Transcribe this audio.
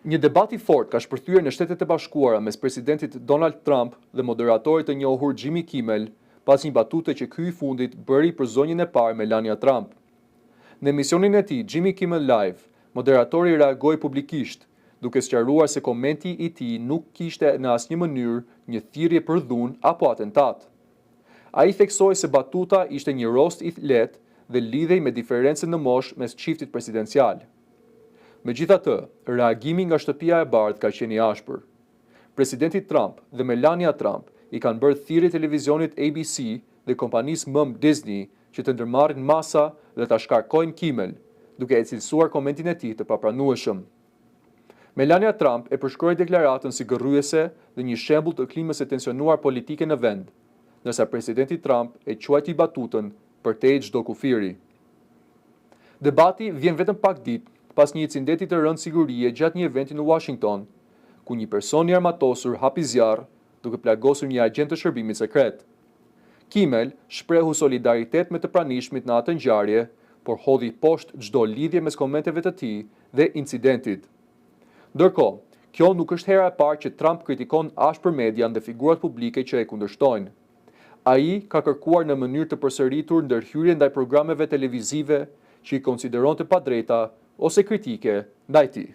Një debat I fortë ka shpërthyer në Shtetet e Bashkuara mes presidentit Donald Trump dhe moderatorit të njohur Jimmy Kimmel pas një batute që ky I fundit bëri për zonjën e parë Melania Trump. Në emisionin e tij Jimmy Kimmel Live, moderatori reagoi publikisht, duke sqaruar se komenti I tij nuk kishte në asnjë mënyrë një thirrje për dhunë apo atentat. Ai theksoi se batuta ishte një roast I lehtë dhe lidhej me diferencën në moshë mes çiftit presidencial. Megjithatë, reagimi nga Shtëpia e Bardhë ka qenë I ashpër. Presidenti Trump dhe Melania Trump I kanë bërë thirrje televizionit ABC dhe kompanisë mëm Disney që të ndërmarrin masa dhe ta shkarkojnë Kimmel, duke e cilësuar komentin e tij të papranueshëm. Melania Trump e përshkroi deklaratën si gërryese dhe një shembull të klimës së tensionuar politike në vend, ndërsa presidenti Trump e quajti batutën përtej çdo kufiri. Debati vjen vetëm pak ditë pas një incidenti të rënd sigurie gjatë një eventi në Washington, ku një person I armatosur hapi zjarr duke plagosur një agent të shërbimit sekret. Kimmel shprehu solidaritet me të pranishmit në atë ngjarje, por hodhi poshtë çdo lidhje mes komenteve të tij dhe incidentit. Ndërkohë, kjo nuk është hera e parë që Trump kritikon ashpër median dhe figurat publike që e kundërshtojnë. Ai ka kërkuar në mënyrë të përsëritur ndërhyrje ndaj programeve televizive që I konsideronte padrejta ose kritike ndaj tij.